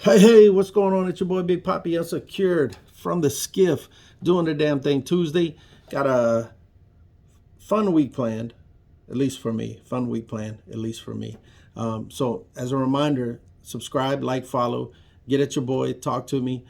Hey, what's going on? It's your boy Big Papi, Unsecured from the SCIF, doing the damn thing Tuesday. Got a fun week planned, at least for me. Fun week planned, at least for me. So, as a reminder, subscribe, like, follow, get at your boy, talk to me.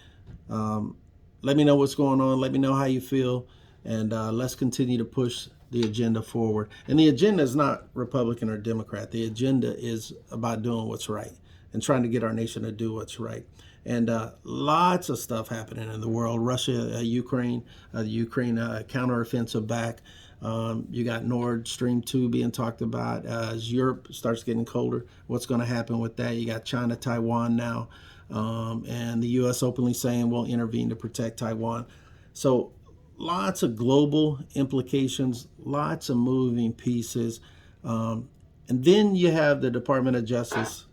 Um, Let me know what's going on. Let me know how you feel, and let's continue to push the agenda forward. And the agenda is not Republican or Democrat. The agenda is about doing what's right and trying to get our nation to do what's right. And lots of stuff happening in the world. Russia, Ukraine, the Ukraine counteroffensive back. You got Nord Stream 2 being talked about. As Europe starts getting colder, what's going to happen with that? You got China, Taiwan now. And the U.S. openly saying we'll intervene to protect Taiwan. So lots of global implications, lots of moving pieces. And then you have the Department of Justice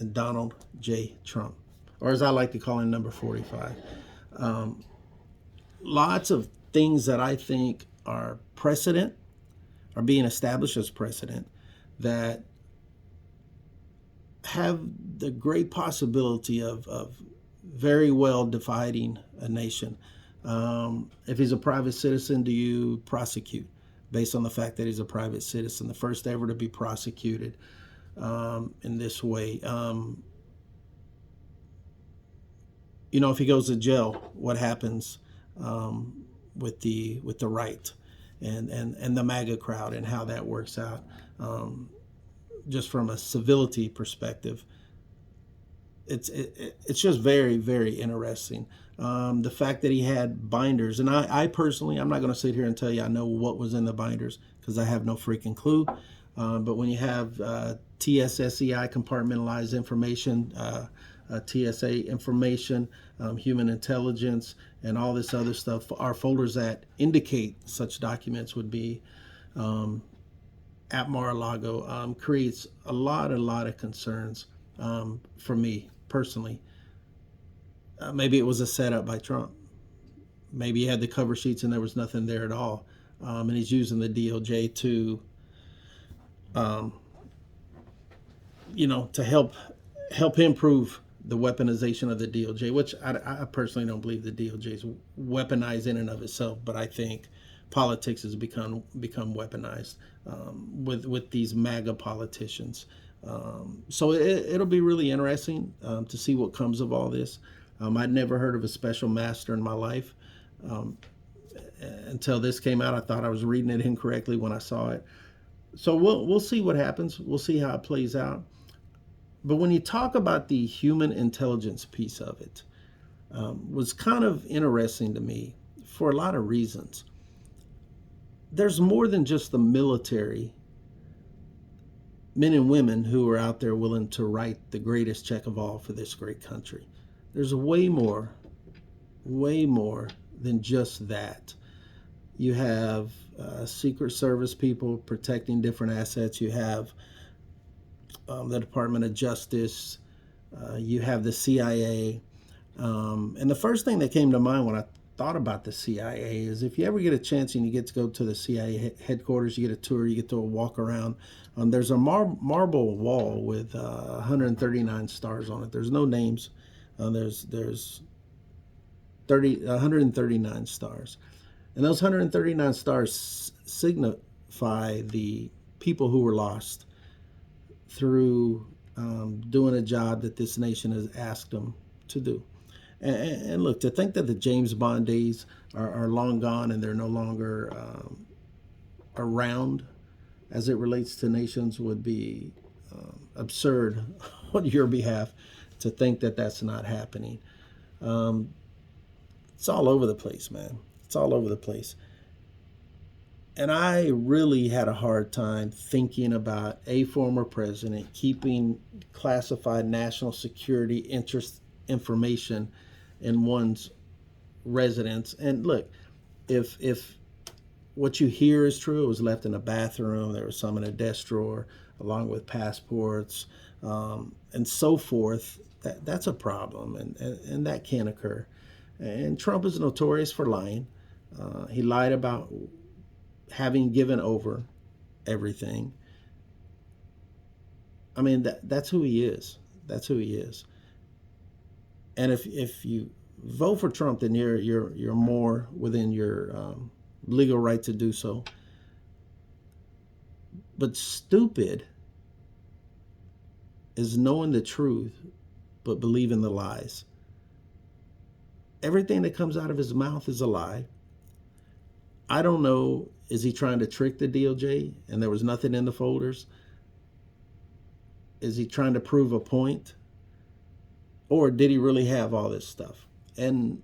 and Donald J. Trump, or as I like to call him, number 45. Lots of things that I think are precedent, are being established as precedent, that have the great possibility of very well dividing a nation. If he's a private citizen, do you prosecute based on the fact that he's a private citizen? The first ever to be prosecuted in this way. If he goes to jail, what happens with the right and the MAGA crowd and how that works out? Just from a civility perspective, it's just very, very interesting. The fact that he had binders, and I personally, I'm not going to sit here and tell you I know what was in the binders because I have no freaking clue. But when you have TSSCI, compartmentalized information, TSA information, human intelligence, and all this other stuff, our folders that indicate such documents would be at Mar-a-Lago, creates a lot of concerns for me personally. Maybe it was a setup by Trump. Maybe he had the cover sheets and there was nothing there at all. And he's using the DOJ to, to help him prove the weaponization of the DOJ, which I personally don't believe the DOJ is weaponized in and of itself, but I think politics has become weaponized with these MAGA politicians. So it'll be really interesting to see what comes of all this. I'd never heard of a special master in my life until this came out. I thought I was reading it incorrectly when I saw it. So we'll see what happens. We'll see how it plays out. But when you talk about the human intelligence piece of it, was kind of interesting to me for a lot of reasons. There's more than just the military men and women who are out there willing to write the greatest check of all for this great country. There's way more than just that. You have Secret Service people protecting different assets. You have the Department of Justice. You have the CIA. And the first thing that came to mind when I thought about the CIA is if you ever get a chance and you get to go to the CIA headquarters, you get a tour, you get to walk around. There's a marble wall with 139 stars on it. There's no names. There's 139 stars. And those 139 stars signify the people who were lost through doing a job that this nation has asked them to do. And look, to think that the James Bond days are long gone and they're no longer around as it relates to nations would be absurd on your behalf to think that that's not happening. It's all over the place, man. It's all over the place. And I really had a hard time thinking about a former president keeping classified national security interest information in one's residence. And look, if what you hear is true, it was left in a bathroom, there was some in a desk drawer, along with passports, and so forth, that's a problem, and that can occur. And Trump is notorious for lying. He lied about having given over everything. I mean, that's who he is. That's who he is. And if you vote for Trump, then you're more within your legal right to do so. But stupid is knowing the truth but believing the lies. Everything that comes out of his mouth is a lie. I don't know, is he trying to trick the DOJ and there was nothing in the folders? Is he trying to prove a point? Or did he really have all this stuff? And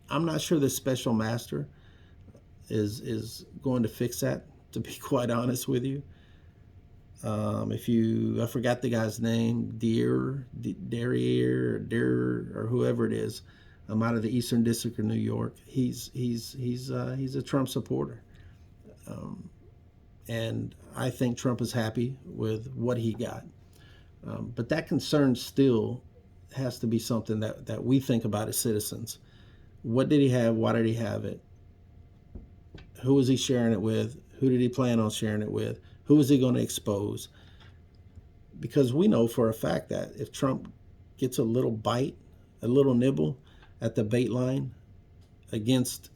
I'm not sure the special master is going to fix that, to be quite honest with you. I forgot the guy's name, Derriere, or whoever it is. I'm out of the Eastern District of New York. He's a Trump supporter, and I think Trump is happy with what he got. But that concern still has to be something that we think about as citizens. What did he have? Why did he have it? Who was he sharing it with? Who did he plan on sharing it with? Who is he going to expose? Because we know for a fact that if Trump gets a little bite, a little nibble at the bait line against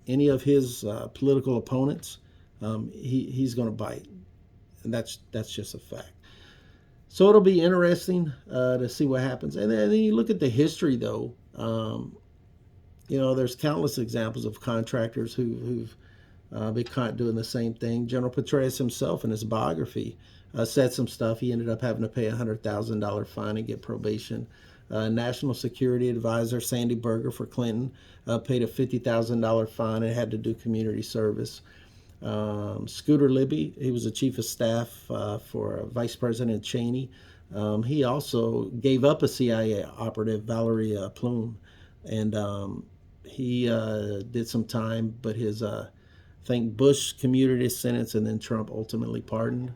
any of his political opponents, he's going to bite. And that's just a fact. So it'll be interesting to see what happens. And then you look at the history, though. There's countless examples of contractors who've been caught doing the same thing. General Petraeus himself, in his biography, said some stuff. He ended up having to pay a $100,000 fine and get probation. National Security Advisor Sandy Berger for Clinton paid a $50,000 fine and had to do community service. Scooter Libby, he was the chief of staff for Vice President Cheney. He also gave up a CIA operative, Valerie Plume, and he did some time, but his I think Bush commuted his sentence, and then Trump ultimately pardoned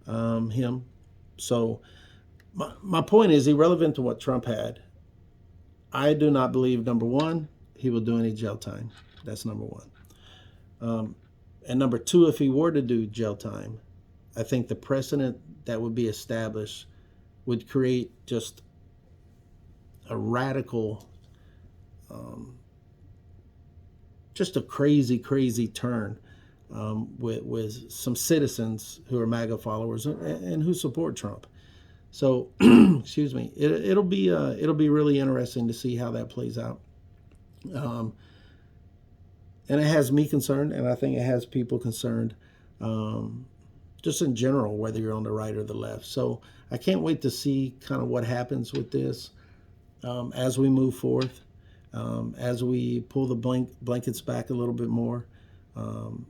him. So my point is, irrelevant to what Trump had, I do not believe, number one, he will do any jail time. That's number one. And number two, if he were to do jail time, I think the precedent that would be established would create just a radical, just a crazy, crazy turn with some citizens who are MAGA followers and who support Trump. So, excuse me, it'll be really interesting to see how that plays out. And it has me concerned, and I think it has people concerned, just in general, whether you're on the right or the left. So I can't wait to see kind of what happens with this as we move forth, as we pull the blankets back a little bit more, and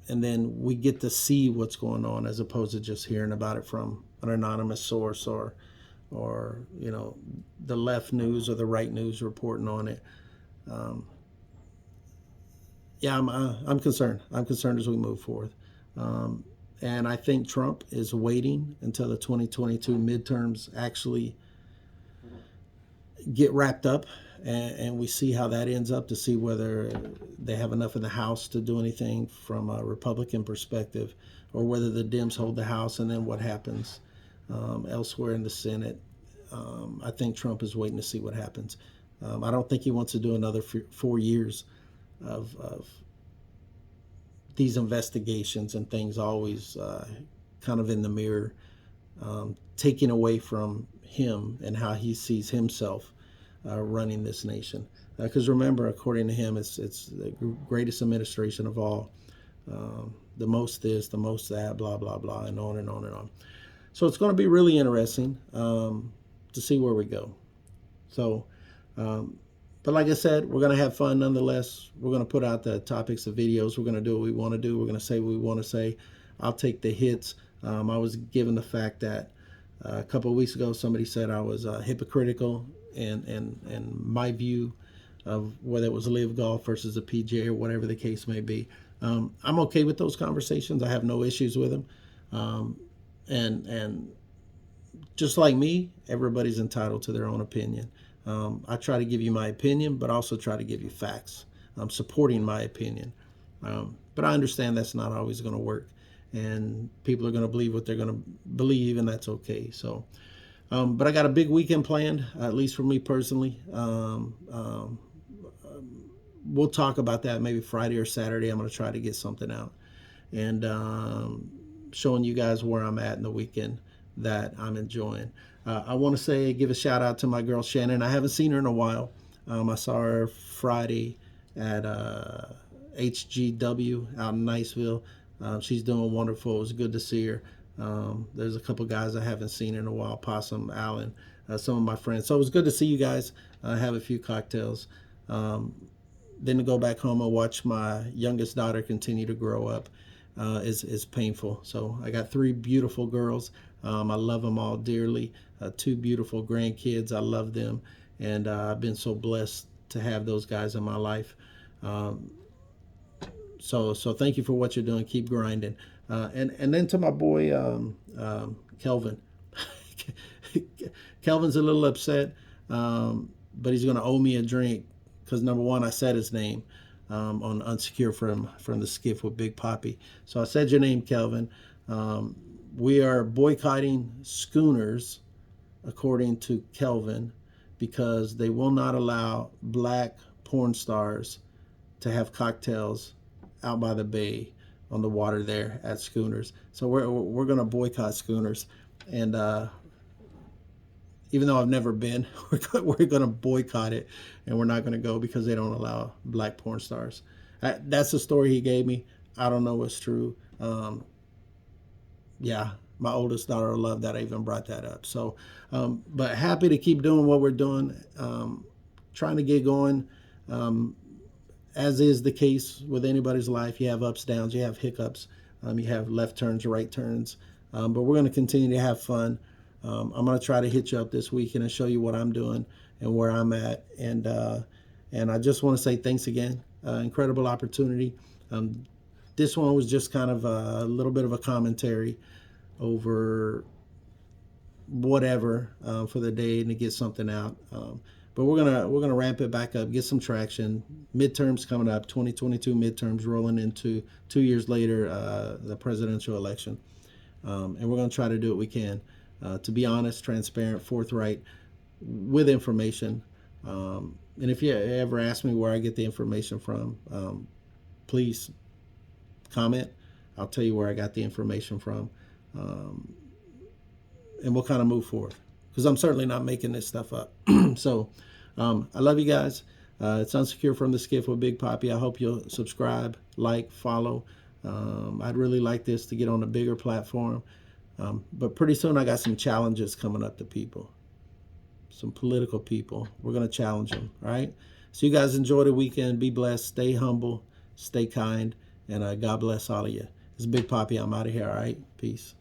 then we get to see what's going on as opposed to just hearing about it from an anonymous source or the left news or the right news reporting on it. I'm concerned. I'm concerned as we move forth. And I think Trump is waiting until the 2022 midterms actually get wrapped up and we see how that ends up, to see whether they have enough in the House to do anything from a Republican perspective, or whether the Dems hold the House, and then what happens elsewhere in the Senate. I think Trump is waiting to see what happens. I don't think he wants to do another 4 years of these investigations and things always kind of in the mirror, taking away from him and how he sees himself running this nation. Because remember, according to him, it's the greatest administration of all. The most this, the most that, blah, blah, blah, and on and on and on. So it's going to be really interesting to see where we go. So, but like I said, we're going to have fun nonetheless. We're going to put out the topics of videos. We're going to do what we want to do. We're going to say what we want to say. I'll take the hits. I was given the fact that a couple of weeks ago, somebody said I was hypocritical in my view of whether it was Live Golf versus a PGA or whatever the case may be. I'm okay with those conversations. I have no issues with them. And just like me, everybody's entitled to their own opinion. I try to give you my opinion, but also try to give you facts. I'm supporting my opinion. But I understand that's not always going to work. And people are going to believe what they're going to believe, and that's okay. So But I got a big weekend planned, at least for me personally. We'll talk about that maybe Friday or Saturday. I'm going to try to get something out and showing you guys where I'm at in the weekend that I'm enjoying. I want to give a shout out to my girl Shannon. I haven't seen her in a while. I saw her Friday at HGW out in Niceville. She's doing wonderful. It was good to see her. There's a couple guys I haven't seen in a while, Possum, Allen, some of my friends. So it was good to see you guys. Have a few cocktails. Then to go back home and watch my youngest daughter continue to grow up is painful. So I got 3 beautiful girls. I love them all dearly. 2 beautiful grandkids. I love them. And I've been so blessed to have those guys in my life. So thank you for what you're doing. Keep grinding. And then to my boy Kelvin. Kelvin's a little upset, but he's going to owe me a drink because number one, I said his name on Unsecured from the SCIF with Big Papi. So I said your name, Kelvin. We are boycotting schooners, according to Kelvin, because they will not allow black porn stars to have cocktails out by the bay on the water there at schooners. So we're going to boycott schooners. And even though I've never been, we're going to boycott it, and we're not going to go because they don't allow black porn stars. That's the story he gave me. I don't know what's true. Yeah, my oldest daughter will love that I even brought that up. So, but happy to keep doing what we're doing, trying to get going. As is the case with anybody's life, you have ups, downs, you have hiccups, you have left turns, right turns. But we're going to continue to have fun. I'm going to try to hit you up this weekend and show you what I'm doing and where I'm at. And I just want to say thanks again. Incredible opportunity. This one was just kind of a little bit of a commentary over whatever for the day and to get something out. But we're gonna ramp it back up, get some traction. Midterms coming up, 2022 midterms rolling into 2 years later, the presidential election. And we're gonna try to do what we can to be honest, transparent, forthright, with information. And if you ever ask me where I get the information from, please comment. I'll tell you where I got the information from, and we'll kind of move forward because I'm certainly not making this stuff up. So I love you guys. It's Unsecured from the SCIF with Big Papi. I hope you'll subscribe, like, follow. I'd really like this to get on a bigger platform. But pretty soon I got some challenges coming up to people, some political people. We're going to challenge them, all right? So you guys enjoy the weekend. Be blessed. Stay humble. Stay kind. And God bless all of you. It's Big Papi. I'm out of here, all right? Peace.